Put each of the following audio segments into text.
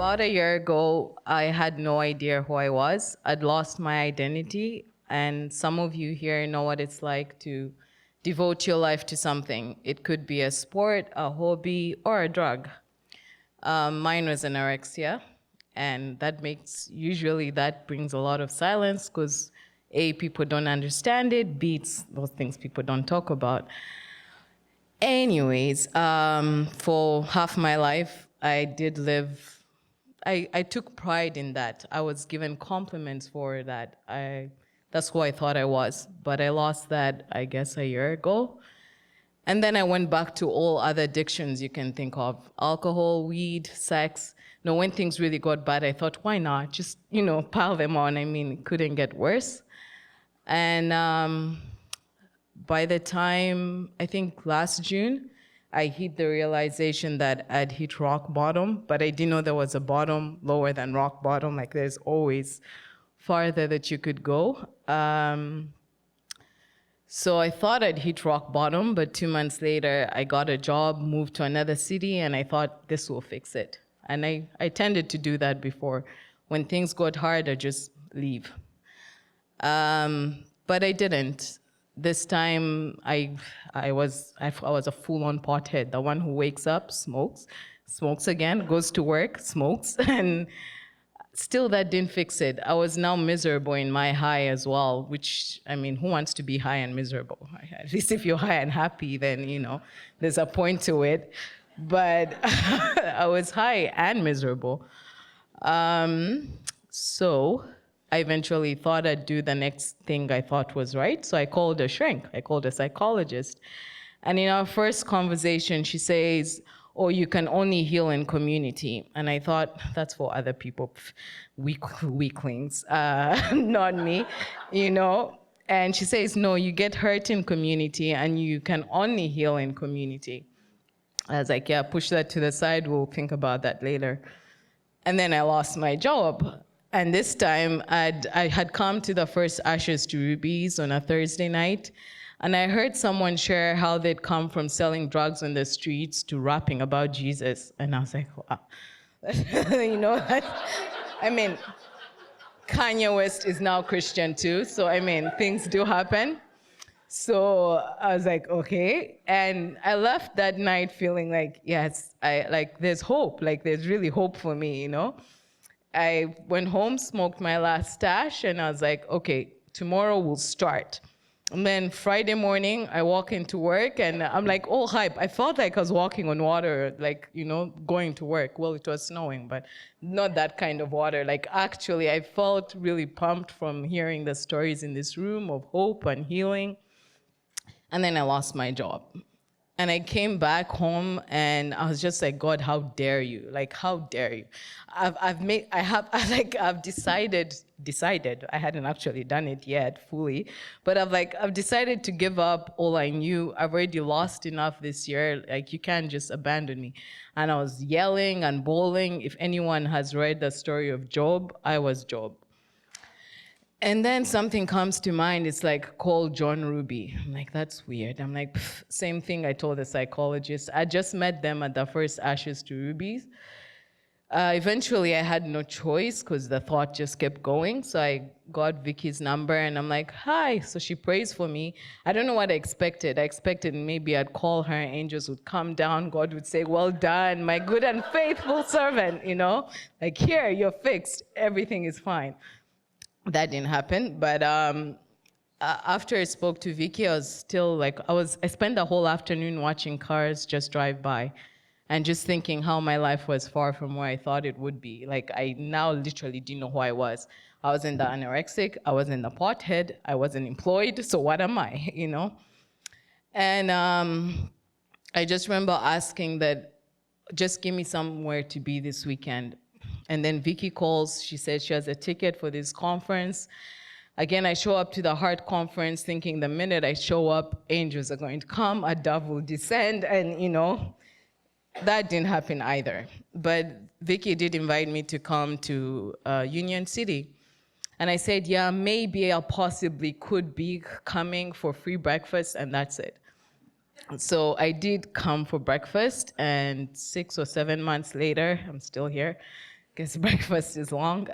About a year ago, I had no idea who I was. I'd lost my identity, and some of you here know what it's like to devote your life to something. It could be a sport, a hobby, or a drug. Mine was anorexia, and usually that brings a lot of silence because A, people don't understand it, B, it's those things people don't talk about. Anyways, for half my life, I took pride in that. I was given compliments for that. That's who I thought I was. But I lost that, I guess, a year ago. And then I went back to all other addictions you can think of: alcohol, weed, sex. When things really got bad, I thought, why not? Just, pile them on. I mean, it couldn't get worse. And by the time, I think last June, I hit the realization that I'd hit rock bottom, but I didn't know there was a bottom lower than rock bottom. Like, there's always farther that you could go. So I thought I'd hit rock bottom, but 2 months later, I got a job, moved to another city, and I thought this will fix it. And I tended to do that before. When things got hard, I just leave. But I didn't. This time, I was a full-on pothead, the one who wakes up, smokes again, goes to work, smokes, and still that didn't fix it. I was now miserable in my high as well, which, I mean, who wants to be high and miserable? At least if you're high and happy, then, there's a point to it. But I was high and miserable. So I eventually thought I'd do the next thing I thought was right. So I called a shrink. I called a psychologist. And in our first conversation, she says, "Oh, you can only heal in community." And I thought, that's for other people, weaklings, not me, And she says, "No, you get hurt in community and you can only heal in community." I was like, yeah, push that to the side. We'll think about that later. And then I lost my job. And this time, I had come to the first Ashes to Rubies on a Thursday night, and I heard someone share how they'd come from selling drugs on the streets to rapping about Jesus. And I was like, wow. I mean, Kanye West is now Christian too, so things do happen. So I was like, okay. And I left that night feeling like, yes, there's hope, there's really hope for me, I went home, smoked my last stash, and I was like, okay, tomorrow we'll start. And then Friday morning, I walk into work, and I'm like all hype. I felt like I was walking on water, going to work. Well, it was snowing, but not that kind of water. Actually, I felt really pumped from hearing the stories in this room of hope and healing. And then I lost my job. And I came back home and I was just like, God, how dare you? How dare you? I've decided, I hadn't actually done it yet fully, but I've decided to give up all I knew. I've already lost enough this year. You can't just abandon me. And I was yelling and bawling. If anyone has read the story of Job, I was Job. And then something comes to mind. It's call John Ruby. I'm like, that's weird. I'm like, same thing I told the psychologist. I just met them at the first Ashes to Rubies. Eventually, I had no choice because the thought just kept going. So I got Vicky's number and I'm like, hi. So she prays for me. I don't know what I expected. I expected maybe I'd call her, angels would come down, God would say, well done, my good and faithful servant, here, you're fixed. Everything is fine. That didn't happen, but after I spoke to Vicky, I was still I spent the whole afternoon watching cars just drive by and just thinking how my life was far from where I thought it would be. I now literally didn't know who I was. I wasn't the anorexic, I wasn't the pothead, I wasn't employed, so what am I, And I just remember asking that, just give me somewhere to be this weekend. And then Vicky calls, she said she has a ticket for this conference. Again, I show up to the Heart Conference thinking the minute I show up, angels are going to come, a dove will descend, and that didn't happen either. But Vicky did invite me to come to Union City. And I said, yeah, maybe I possibly could be coming for free breakfast, and that's it. So I did come for breakfast, and 6 or 7 months later, I'm still here. Guess breakfast is long.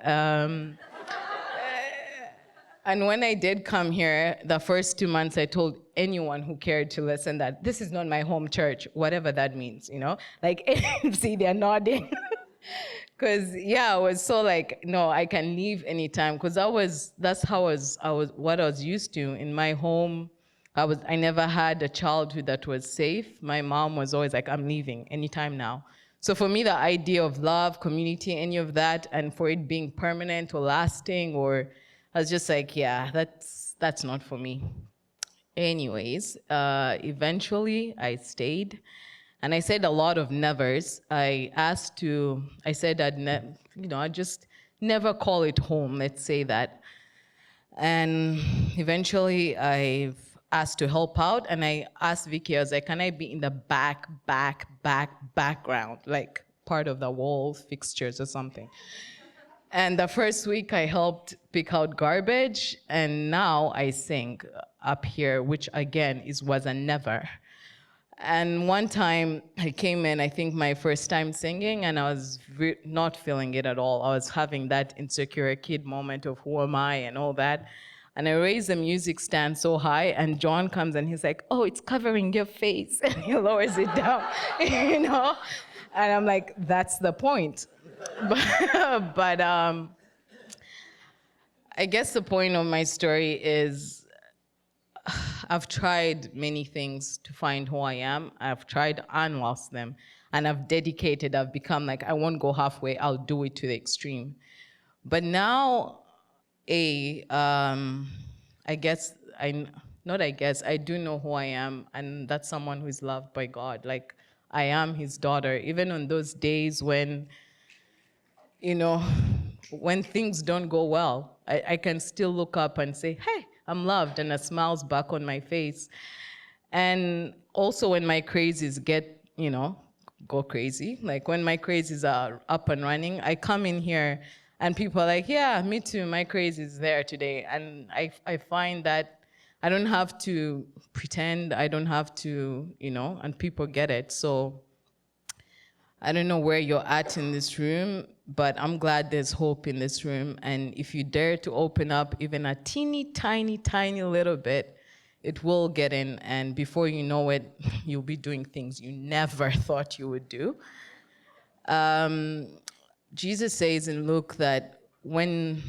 And when I did come here, the first 2 months, I told anyone who cared to listen that this is not my home church, whatever that means, you know? Like, see, they're nodding. Because, yeah, I was so like, no, I can leave anytime. Because that's how what I was used to. In my home, I never had a childhood that was safe. My mom was always like, I'm leaving anytime now. So for me, the idea of love, community, any of that, and for it being permanent or lasting, or I was just like, yeah, that's not for me. Anyways, eventually I stayed, and I said a lot of nevers. I said I'd just never call it home, let's say that. And eventually I've asked to help out, and I asked Vicky, I was like, can I be in the background, like part of the wall fixtures or something? And the first week I helped pick out garbage, and now I sing up here, which again was a never. And one time I came in, I think my first time singing, and I was not feeling it at all. I was having that insecure kid moment of who am I and all that. And I raised the music stand so high, and John comes and he's like, oh, it's covering your face. And he lowers it down, you know? And I'm like, that's the point. But I guess the point of my story is I've tried many things to find who I am. I've tried and lost them. And I've become like, I won't go halfway, I'll do it to the extreme. But now, I do know who I am, and that's someone who is loved by God. Like, I am his daughter, even on those days when, when things don't go well, I can still look up and say, hey, I'm loved, and a smile's back on my face. And also when my crazies go crazy, like when my crazies are up and running, I come in here and people are like, yeah, me too, my crazy is there today. And I find that I don't have to pretend, I don't have to, and people get it. So I don't know where you're at in this room, but I'm glad there's hope in this room. And if you dare to open up even a teeny, tiny, tiny little bit, it will get in. And before you know it, you'll be doing things you never thought you would do. Jesus says in Luke that when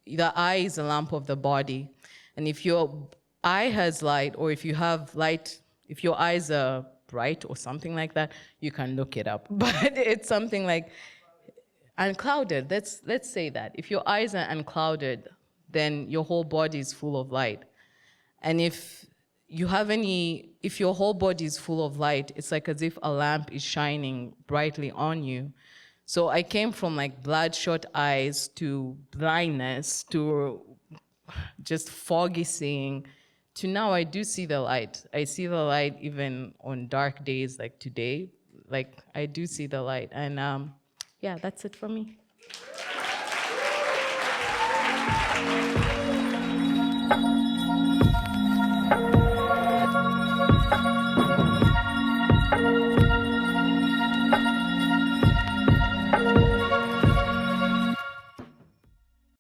the eye is a lamp of the body, and if your eye has light, or if you have light, if your eyes are bright or something like that, you can look it up. But it's something like unclouded. Let's say that. If your eyes are unclouded, then your whole body is full of light. And if your whole body is full of light, it's like as if a lamp is shining brightly on you. So I came from like bloodshot eyes to blindness to just foggy seeing to now I do see the light. I see the light even on dark days like today. Like I do see the light. And yeah, that's it for me.